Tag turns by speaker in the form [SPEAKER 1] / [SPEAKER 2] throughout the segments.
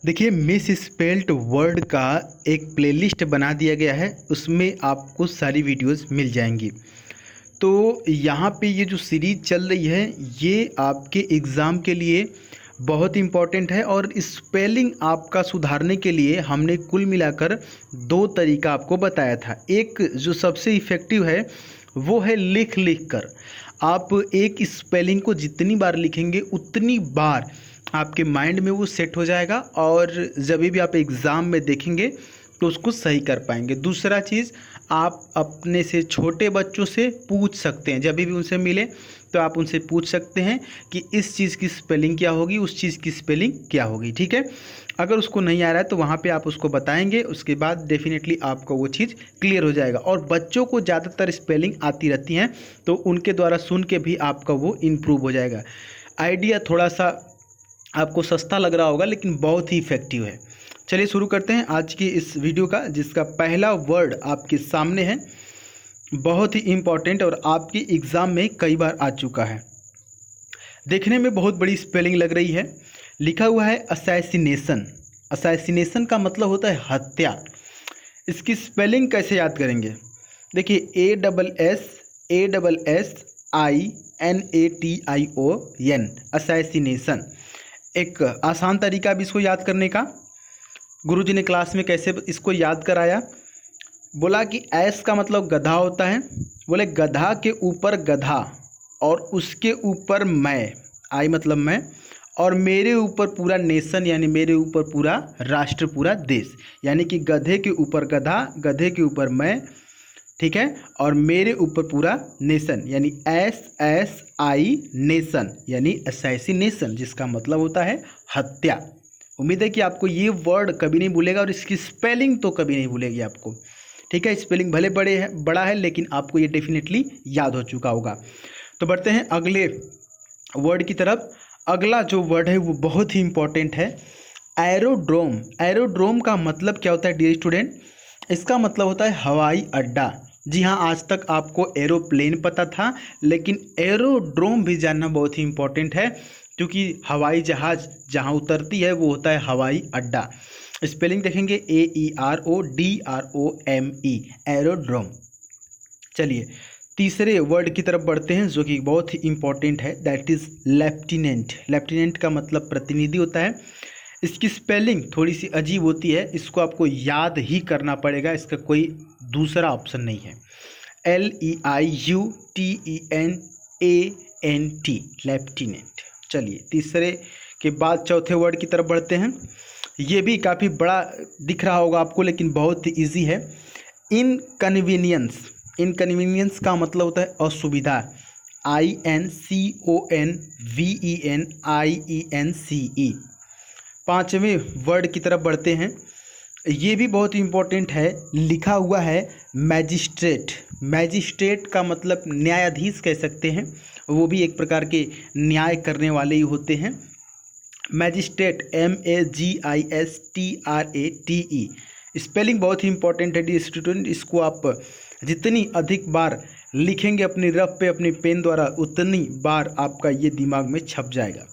[SPEAKER 1] देखिए miss spelt word का एक प्लेलिस्ट बना दिया गया है। उसमें आपको सारी वीडियोस मिल जाएंगी। तो यहाँ पे ये जो सीरीज चल रही है ये आपके एग्ज़ाम के लिए बहुत इम्पॉर्टेंट है। और स्पेलिंग आपका सुधारने के लिए हमने कुल मिलाकर दो तरीका आपको बताया था। एक जो सबसे इफ़ेक्टिव है वो है लिख लिख कर। आप एक स्पेलिंग को जितनी बार लिखेंगे उतनी बार आपके माइंड में वो सेट हो जाएगा और जब भी आप एग्ज़ाम में देखेंगे तो उसको सही कर पाएंगे। दूसरा चीज़, आप अपने से छोटे बच्चों से पूछ सकते हैं। जब भी उनसे मिले तो आप उनसे पूछ सकते हैं कि इस चीज़ की स्पेलिंग क्या होगी, उस चीज़ की स्पेलिंग क्या होगी। ठीक है, अगर उसको नहीं आ रहा है तो वहाँ पे आप उसको बताएंगे, उसके बाद डेफिनेटली आपको वो चीज़ क्लियर हो जाएगा। और बच्चों को ज़्यादातर स्पेलिंग आती रहती हैं तो उनके द्वारा सुन के भी आपका वो इम्प्रूव हो जाएगा। आइडिया थोड़ा सा आपको सस्ता लग रहा होगा लेकिन बहुत ही इफ़ेक्टिव है। चलिए शुरू करते हैं आज की इस वीडियो का, जिसका पहला वर्ड आपके सामने है। बहुत ही इम्पॉर्टेंट और आपके एग्ज़ाम में कई बार आ चुका है। देखने में बहुत बड़ी स्पेलिंग लग रही है। लिखा हुआ है असैसिनेशन। असैसिनेशन का मतलब होता है हत्या। इसकी स्पेलिंग कैसे याद करेंगे? देखिए ASSINATION, असैसिनेशन। एक आसान तरीका भी इसको याद करने का। गुरुजी ने क्लास में कैसे इसको याद कराया, बोला कि एस का मतलब गधा होता है। बोले गधा के ऊपर गधा और उसके ऊपर मैं, आई मतलब मैं, और मेरे ऊपर पूरा नेशन यानी मेरे ऊपर पूरा राष्ट्र, पूरा देश। यानी कि गधे के ऊपर गधा, गधे के ऊपर मैं, ठीक है, और मेरे ऊपर पूरा नेशन यानी SSI नेशन यानी असैसिनेशन, जिसका मतलब होता है हत्या। उम्मीद है कि आपको ये वर्ड कभी नहीं भूलेगा और इसकी स्पेलिंग तो कभी नहीं भूलेगी आपको। ठीक है, स्पेलिंग भले बड़ा है लेकिन आपको ये डेफिनेटली याद हो चुका होगा। तो बढ़ते हैं अगले वर्ड की तरफ। अगला जो वर्ड है वो बहुत ही इंपॉर्टेंट है, एरोड्रोम। एरोड्रोम का मतलब क्या होता है डियर स्टूडेंट? इसका मतलब होता है हवाई अड्डा। जी हाँ, आज तक आपको एरोप्लेन पता था लेकिन एरोड्रोम भी जानना बहुत ही इंपॉर्टेंट है, क्योंकि हवाई जहाज़ जहाँ उतरती है वो होता है हवाई अड्डा। स्पेलिंग देखेंगे AERODROME, एरोड्रोम। चलिए तीसरे वर्ड की तरफ बढ़ते हैं जो कि बहुत ही इंपॉर्टेंट है, दैट इज़ लेफ्टिनेंट। लेफ्टिनेंट का मतलब प्रतिनिधि होता है। इसकी स्पेलिंग थोड़ी सी अजीब होती है, इसको आपको याद ही करना पड़ेगा, इसका कोई दूसरा ऑप्शन नहीं है। LEIUTENANT, lieutenant. चलिए तीसरे के बाद चौथे वर्ड की तरफ बढ़ते हैं। ये भी काफ़ी बड़ा दिख रहा होगा आपको लेकिन बहुत ही ईजी है, इनकन्वीनियंस। इनकन्वीनियंस का मतलब होता है असुविधा, INCONVENIENCE। पांचवें वर्ड की तरफ बढ़ते हैं। ये भी बहुत इंपॉर्टेंट है, लिखा हुआ है मैजिस्ट्रेट। मैजिस्ट्रेट का मतलब न्यायाधीश कह सकते हैं, वो भी एक प्रकार के न्याय करने वाले ही होते हैं। Magistrate MAGISTRATE। स्पेलिंग बहुत ही इंपॉर्टेंट है डी स्टूडेंट, इसको आप जितनी अधिक बार लिखेंगे अपनी रफ पे अपने पेन द्वारा उतनी बार आपका ये दिमाग में छप जाएगा।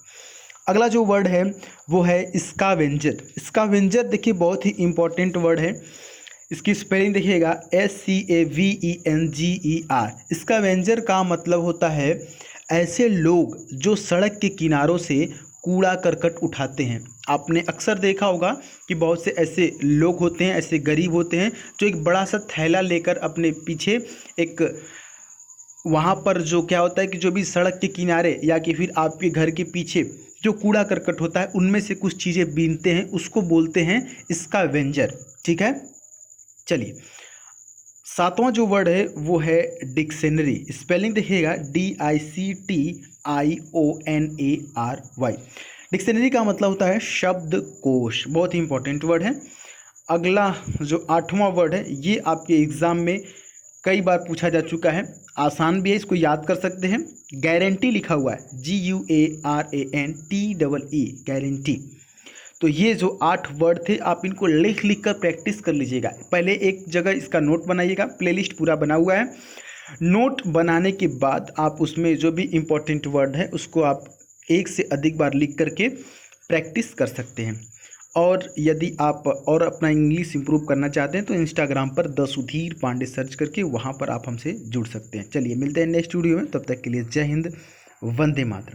[SPEAKER 1] अगला जो वर्ड है वो है स्कावेंजर। स्कावेंजर देखिए बहुत ही इंपॉर्टेंट वर्ड है। इसकी स्पेलिंग देखिएगा SCAVENGER। स्कावेंजर का मतलब होता है ऐसे लोग जो सड़क के किनारों से कूड़ा करकट उठाते हैं। आपने अक्सर देखा होगा कि बहुत से ऐसे लोग होते हैं, ऐसे गरीब होते हैं जो एक बड़ा सा थैला लेकर अपने पीछे एक, वहाँ पर जो क्या होता है कि जो भी सड़क के किनारे या कि फिर आपके घर के पीछे जो कूड़ा करकट होता है उनमें से कुछ चीज़ें बीनते हैं, उसको बोलते हैं स्कावेंजर। ठीक है, चलिए सातवां जो वर्ड है वो है डिक्शनरी। स्पेलिंग देखिएगा DICTIONARY। डिक्शनरी का मतलब होता है शब्दकोश, बहुत ही इंपॉर्टेंट वर्ड है। अगला जो आठवां वर्ड है ये आपके एग्ज़ाम में कई बार पूछा जा चुका है, आसान भी है, इसको याद कर सकते हैं। गारंटी लिखा हुआ है GUARANTEE, गारंटी। तो ये जो 8 वर्ड थे आप इनको लिख लिख कर प्रैक्टिस कर लीजिएगा। पहले एक जगह इसका नोट बनाइएगा, प्लेलिस्ट पूरा बना हुआ है। नोट बनाने के बाद आप उसमें जो भी इम्पोर्टेंट वर्ड है उसको आप एक से अधिक बार लिख करके प्रैक्टिस कर सकते हैं। और यदि आप और अपना इंग्लिश इंप्रूव करना चाहते हैं तो इंस्टाग्राम पर द सुधीर पांडे सर्च करके वहाँ पर आप हमसे जुड़ सकते हैं। चलिए मिलते हैं नेक्स्ट वीडियो में, तब तक के लिए जय हिंद, वंदे मातरम।